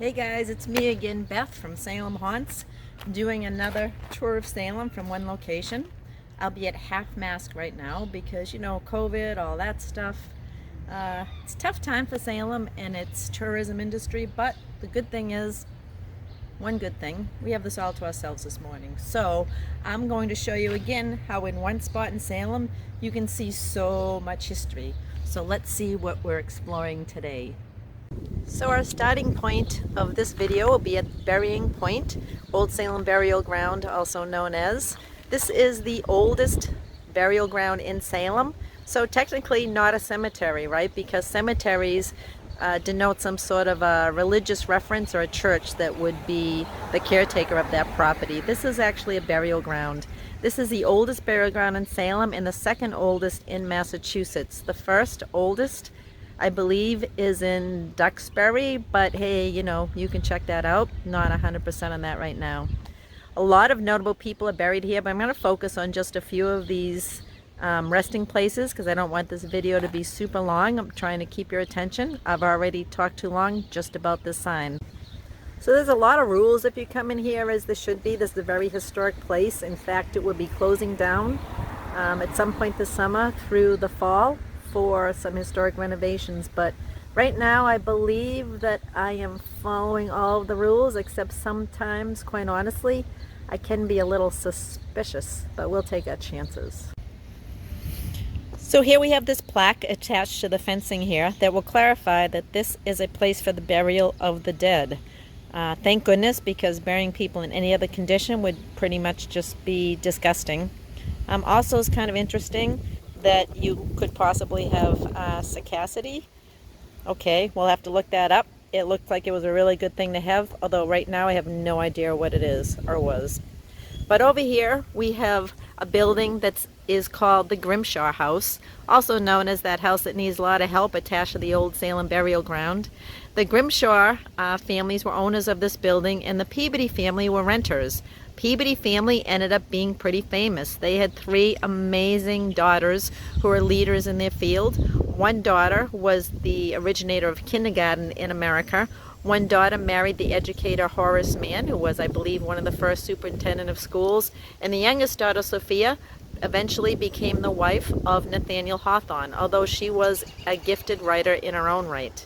Hey guys, it's me again, Beth from Salem Haunts, doing another tour of Salem from one location. I'll be at half mast right now because, you know, COVID, all that stuff. It's a tough time for Salem and its tourism industry, but the good thing is, one good thing, we have this all to ourselves this morning. So I'm going to show you again how in one spot in Salem you can see so much history. So let's see what we're exploring today. So our starting point of this video will be at Burying Point, Olde Salem Burial Ground, also known as. This is the oldest burial ground in Salem. So technically not a cemetery, right? Because cemeteries denote some sort of a religious reference or a church that would be the caretaker of that property. This is actually a burial ground. This is the oldest burial ground in Salem and the second oldest in Massachusetts. The first oldest, I believe, is in Duxbury, but hey, you know, you can check that out. Not 100% on that right now. A lot of notable people are buried here, but I'm going to focus on just a few of these resting places because I don't want this video to be super long. I'm trying to keep your attention. I've already talked too long just about this sign. So there's a lot of rules if you come in here, as there should be. This is a very historic place. In fact, it will be closing down at some point this summer through the fall for some historic renovations, but right now I believe that I am following all of the rules, except sometimes, quite honestly, I can be a little suspicious, but we'll take our chances. So here we have this plaque attached to the fencing here that will clarify that this is a place for the burial of the dead. Thank goodness, because burying people in any other condition would pretty much just be disgusting. Also, it's kind of interesting that you could possibly have sagacity. Okay, we'll have to look that up. It looked like it was a really good thing to have, although right now I have no idea what it is or was. But over here we have a building that is called the Grimshaw House, also known as that house that needs a lot of help, attached to the Olde Salem Burial Ground. The Grimshaw families were owners of this building, and the Peabody family were renters. Peabody family ended up being pretty famous. They had three amazing daughters who were leaders in their field. One daughter was the originator of kindergarten in America. One daughter married the educator Horace Mann, who was, I believe, one of the first superintendent of schools. And the youngest daughter, Sophia, eventually became the wife of Nathaniel Hawthorne, although she was a gifted writer in her own right.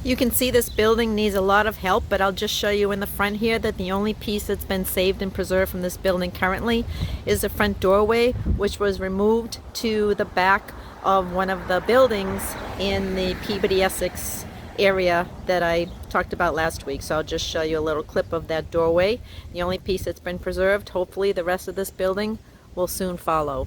You can see this building needs a lot of help, but I'll just show you in the front here that the only piece that's been saved and preserved from this building currently is the front doorway, which was removed to the back of one of the buildings in the Peabody, Essex area that I talked about last week. So I'll just show you a little clip of that doorway. The only piece that's been preserved. Hopefully the rest of this building will soon follow.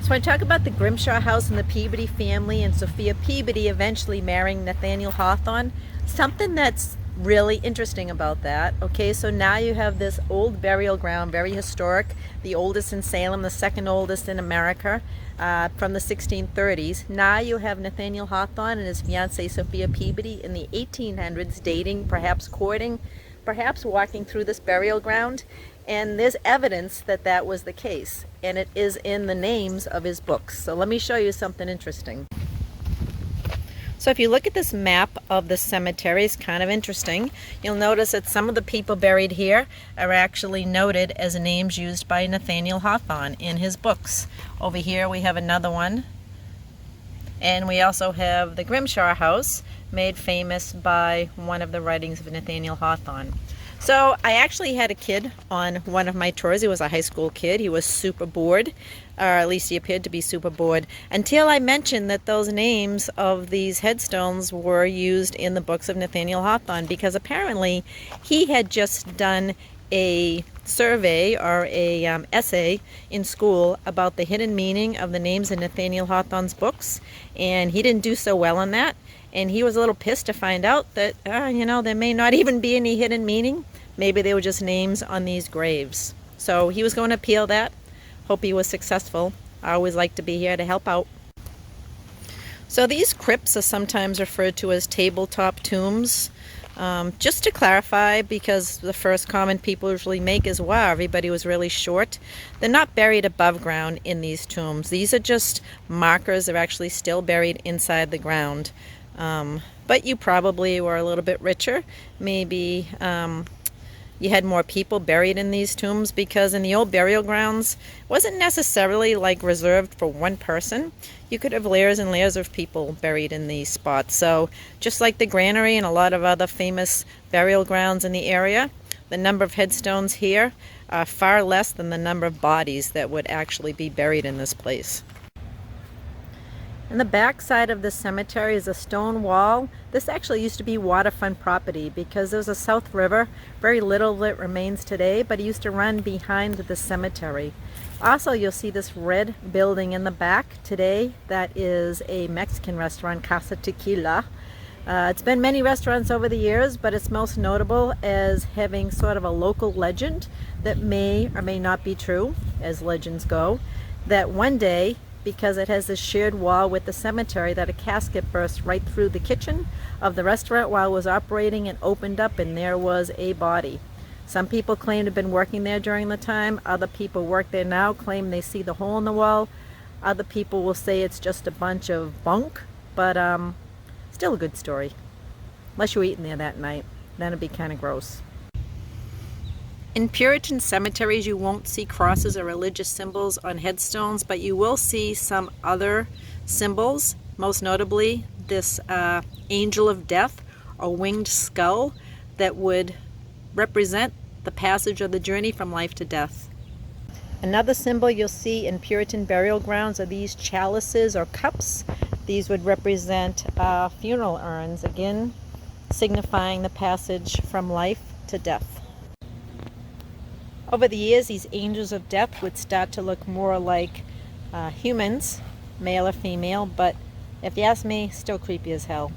So I talk about the Grimshaw house and the Peabody family and Sophia Peabody eventually marrying Nathaniel Hawthorne. Something that's really interesting about that. Okay, so now you have this old burial ground, very historic, the oldest in Salem, the second oldest in America, from the 1630s. Now you have Nathaniel Hawthorne and his fiancée Sophia Peabody in the 1800s dating, perhaps courting, perhaps walking through this burial ground. And there's evidence that that was the case, and it is in the names of his books. So let me show you something interesting. So if you look at this map of the cemetery, it's kind of interesting. You'll notice that some of the people buried here are actually noted as names used by Nathaniel Hawthorne in his books. Over here we have another one. And we also have the Grimshaw house, made famous by one of the writings of Nathaniel Hawthorne. So I actually had a kid on one of my tours. He was a high school kid. He was super bored, or at least he appeared to be super bored, until I mentioned that those names of these headstones were used in the books of Nathaniel Hawthorne, because apparently he had just done a survey or a essay in school about the hidden meaning of the names in Nathaniel Hawthorne's books, and he didn't do so well on that. And he was a little pissed to find out that, you know, there may not even be any hidden meaning. Maybe they were just names on these graves. So he was going to appeal that. Hope he was successful. I always like to be here to help out. So these crypts are sometimes referred to as tabletop tombs. Just to clarify, because the first comment people usually make is, wow, everybody was really short. They're not buried above ground in these tombs. These are just markers. They're actually still buried inside the ground. But you probably were a little bit richer. Maybe you had more people buried in these tombs, because in the old burial grounds wasn't necessarily like reserved for one person. You could have layers and layers of people buried in these spots. So just like the granary and a lot of other famous burial grounds in the area, the number of headstones here are far less than the number of bodies that would actually be buried in this place. In the back side of this cemetery is a stone wall. This actually used to be waterfront property because there's a South River. Very little of it remains today, but it used to run behind the cemetery. Also, you'll see this red building in the back today. That is a Mexican restaurant, Casa Tequila. It's been many restaurants over the years, but it's most notable as having sort of a local legend that may or may not be true, as legends go, that one day, because it has this shared wall with the cemetery, that a casket burst right through the kitchen of the restaurant while it was operating and opened up, and there was a body. Some people claim to have been working there during the time. Other people work there now claim they see the hole in the wall. Other people will say it's just a bunch of bunk, but still a good story. Unless you're eating there that night, then it'd be kind of gross. In Puritan cemeteries, you won't see crosses or religious symbols on headstones, but you will see some other symbols, most notably this angel of death, a winged skull that would represent the passage of the journey from life to death. Another symbol you'll see in Puritan burial grounds are these chalices or cups. These would represent funeral urns, again signifying the passage from life to death. Over the years, these angels of death would start to look more like humans, male or female, but if you ask me, still creepy as hell.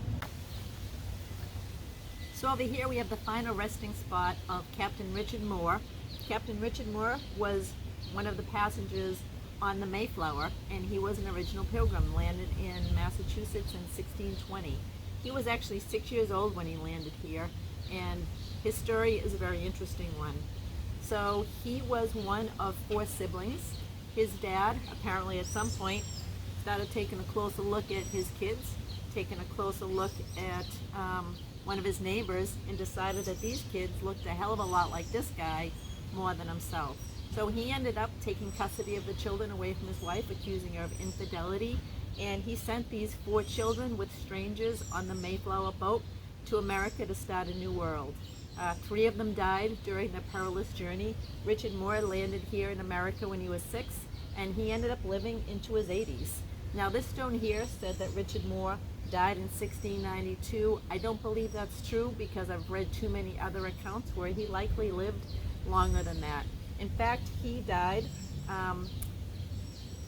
So over here we have the final resting spot of Captain Richard Moore. Captain Richard Moore was one of the passengers on the Mayflower, and he was an original pilgrim, landed in Massachusetts in 1620. He was actually 6 years old when he landed here, and his story is a very interesting one. So he was one of 4 siblings. His dad apparently at some point started taking a closer look at his kids, taking a closer look at one of his neighbors, and decided that these kids looked a hell of a lot like this guy more than himself. So he ended up taking custody of the children away from his wife, accusing her of infidelity, and he sent these 4 children with strangers on the Mayflower boat to America to start a new world. 3 of them died during the perilous journey. Richard Moore landed here in America when he was 6, and he ended up living into his 80s. Now this stone here said that Richard Moore died in 1692. I don't believe that's true because I've read too many other accounts where he likely lived longer than that. In fact, he died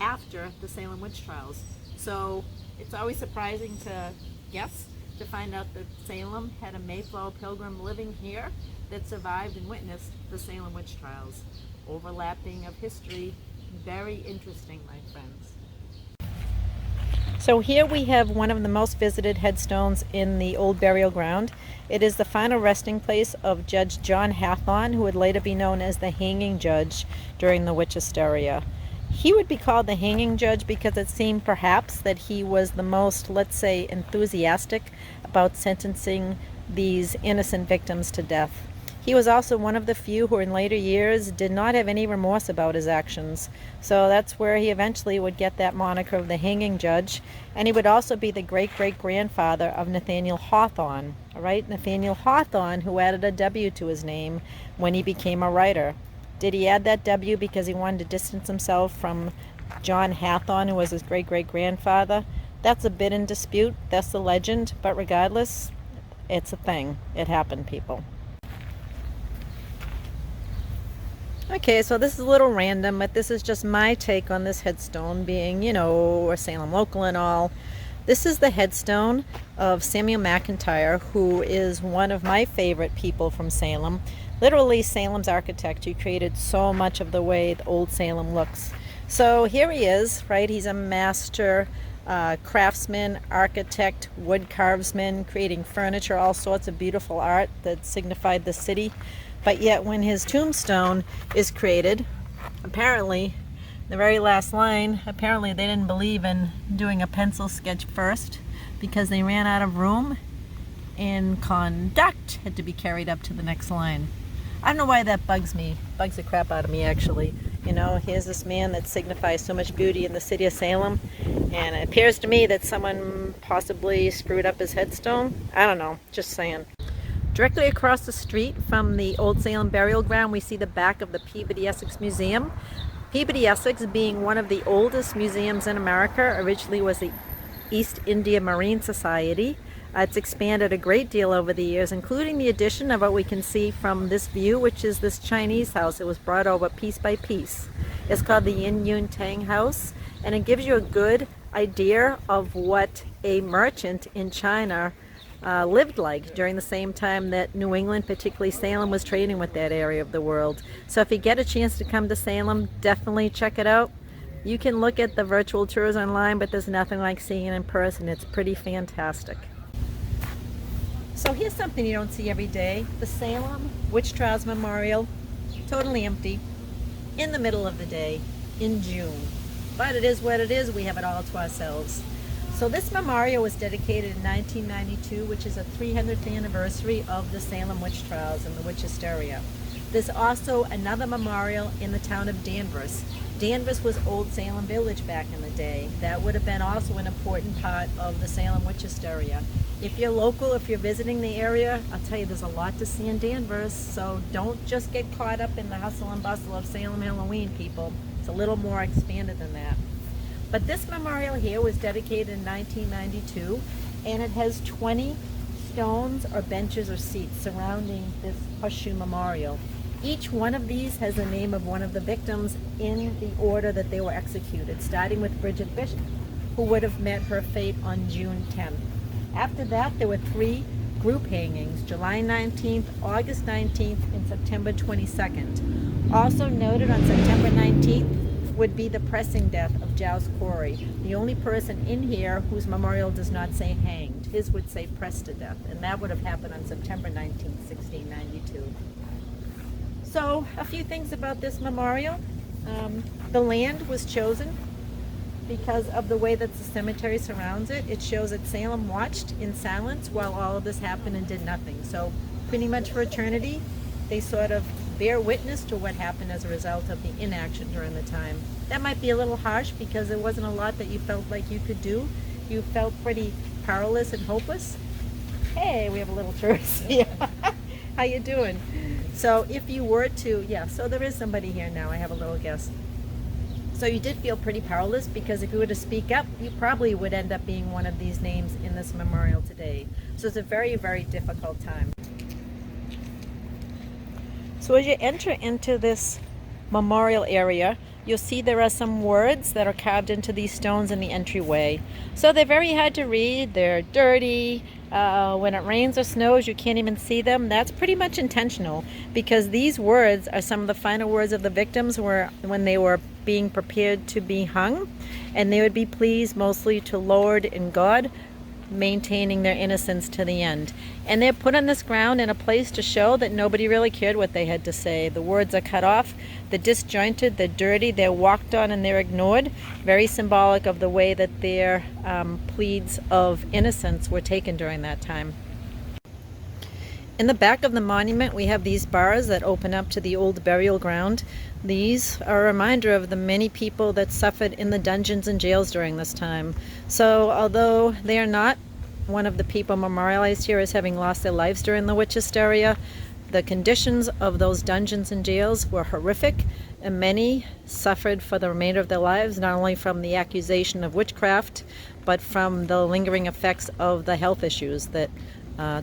after the Salem witch trials. So it's always surprising to guess to find out that Salem had a Mayflower pilgrim living here that survived and witnessed the Salem witch trials. Overlapping of history, very interesting, my friends. So here we have one of the most visited headstones in the old burial ground. It is the final resting place of Judge John Hawthorne, who would later be known as the hanging judge during the witch hysteria. He would be called the hanging judge because it seemed perhaps that he was the most, let's say, enthusiastic about sentencing these innocent victims to death. He was also one of the few who in later years did not have any remorse about his actions. So that's where he eventually would get that moniker of the hanging judge. And he would also be the great-great-grandfather of Nathaniel Hawthorne. All right, Nathaniel Hawthorne, who added a W to his name when he became a writer. Did he add that W because he wanted to distance himself from John Hawthorne, who was his great-great-grandfather? That's a bit in dispute. That's the legend. But regardless, it's a thing. It happened, people. Okay, so this is a little random, but this is just my take on this headstone, being, you know, a Salem local and all. This is the headstone of Samuel McIntyre, who is one of my favorite people from Salem. Literally Salem's architect, who created so much of the way the old Salem looks. So here he is, right? He's a master craftsman, architect, wood carvesman, creating furniture, all sorts of beautiful art that signified the city. But yet when his tombstone is created, apparently The very last line, apparently they didn't believe in doing a pencil sketch first because they ran out of room and conduct had to be carried up to the next line. I don't know why that bugs me. Bugs the crap out of me, actually. You know, here's this man that signifies so much beauty in the city of Salem, and it appears to me that someone possibly screwed up his headstone. I don't know, just saying. Directly across the street from the Olde Salem Burial Ground, we see the back of the Peabody Essex Museum. Peabody Essex, being one of the oldest museums in America, originally was the East India Marine Society. It's expanded a great deal over the years, including the addition of what we can see from this view, which is this Chinese house. It was brought over piece by piece. It's called the Yin Yun Tang House, and it gives you a good idea of what a merchant in China lived like during the same time that New England, particularly Salem, was trading with that area of the world. So if you get a chance to come to Salem, definitely check it out. You can look at the virtual tours online, but there's nothing like seeing it in person. It's pretty fantastic. So here's something you don't see every day. The Salem Witch Trials Memorial, totally empty, in the middle of the day, in June. But it is what it is, we have it all to ourselves. So this memorial was dedicated in 1992, which is a 300th anniversary of the Salem Witch Trials and the witch hysteria. There's also another memorial in the town of Danvers. Danvers was Old Salem Village back in the day. That would have been also an important part of the Salem witch hysteria. If you're local, if you're visiting the area, I'll tell you there's a lot to see in Danvers, so don't just get caught up in the hustle and bustle of Salem Halloween, people. It's a little more expanded than that. But this memorial here was dedicated in 1992, and it has 20 stones or benches or seats surrounding this horseshoe memorial. Each one of these has the name of one of the victims in the order that they were executed, starting with Bridget Bishop, who would have met her fate on June 10th. After that, there were 3 group hangings, July 19th, August 19th, and September 22nd. Also noted on September 19th would be the pressing death of Giles Corey, the only person in here whose memorial does not say hanged. His would say pressed to death, and that would have happened on September 19th, 1692. So, a few things about this memorial. The land was chosen because of the way that the cemetery surrounds it. It shows that Salem watched in silence while all of this happened and did nothing. So, pretty much for eternity, they sort of bear witness to what happened as a result of the inaction during the time. That might be a little harsh because there wasn't a lot that you felt like you could do. You felt pretty powerless and hopeless. Hey, we have a little tourist here. How you doing? So if you were to, so there is somebody here now. I have a little guest. So you did feel pretty powerless because if you were to speak up, you probably would end up being one of these names in this memorial today. So it's a very, very difficult time. So as you enter into this memorial area, you'll see there are some words that are carved into these stones in the entryway. So they're very hard to read, they're dirty. When it rains or snows, you can't even see them. That's pretty much intentional because these words are some of the final words of the victims when they were being prepared to be hung, and they would be pleased mostly to Lord and God, maintaining their innocence to the end. And they're put on this ground in a place to show that nobody really cared what they had to say. The words are cut off, they're disjointed, they're dirty, they're walked on, and they're ignored. Very symbolic of the way that their pleads of innocence were taken during that time. In the back of the monument, we have these bars that open up to the old burial ground. These are a reminder of the many people that suffered in the dungeons and jails during this time. So although they are not one of the people memorialized here as having lost their lives during the witch hysteria, the conditions of those dungeons and jails were horrific, and many suffered for the remainder of their lives, not only from the accusation of witchcraft, but from the lingering effects of the health issues that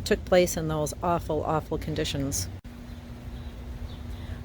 took place in those awful, awful conditions.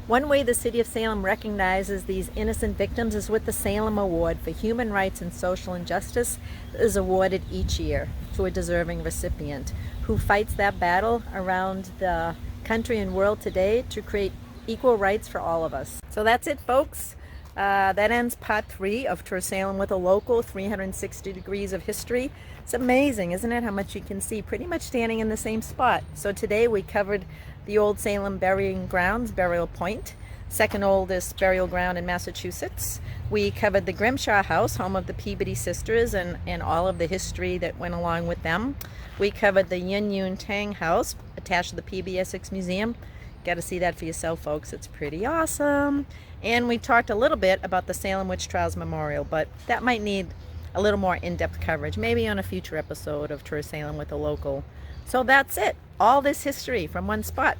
One way the city of Salem recognizes these innocent victims is with the Salem Award for Human Rights and Social Injustice that is awarded each year to a deserving recipient who fights that battle around the country and world today to create equal rights for all of us. So that's it, folks. That ends part 3 of Tour Salem with a Local, 360 degrees of history. It's amazing, isn't it, how much you can see pretty much standing in the same spot. So today we covered the Old Salem Burying Grounds, Burial Point. second oldest burial ground in Massachusetts. We covered the Grimshaw House, home of the Peabody sisters, and all of the history that went along with them. We covered the Yun Yun Tang House, attached to the PBS6 Museum. Got to see that for yourself, folks. It's pretty awesome. And we talked a little bit about the Salem Witch Trials Memorial, but that might need a little more in-depth coverage, maybe on a future episode of Tour Salem with a local. So that's it. All this history from one spot.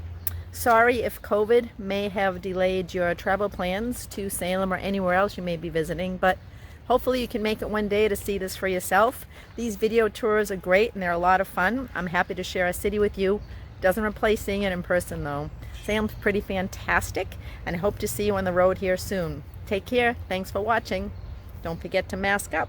Sorry if COVID may have delayed your travel plans to Salem or anywhere else you may be visiting, but hopefully you can make it one day to see this for yourself. These video tours are great and they're a lot of fun. I'm happy to share a city with you. Doesn't replace seeing it in person though. Salem's pretty fantastic, and I hope to see you on the road here soon. Take care. Thanks for watching. Don't forget to mask up.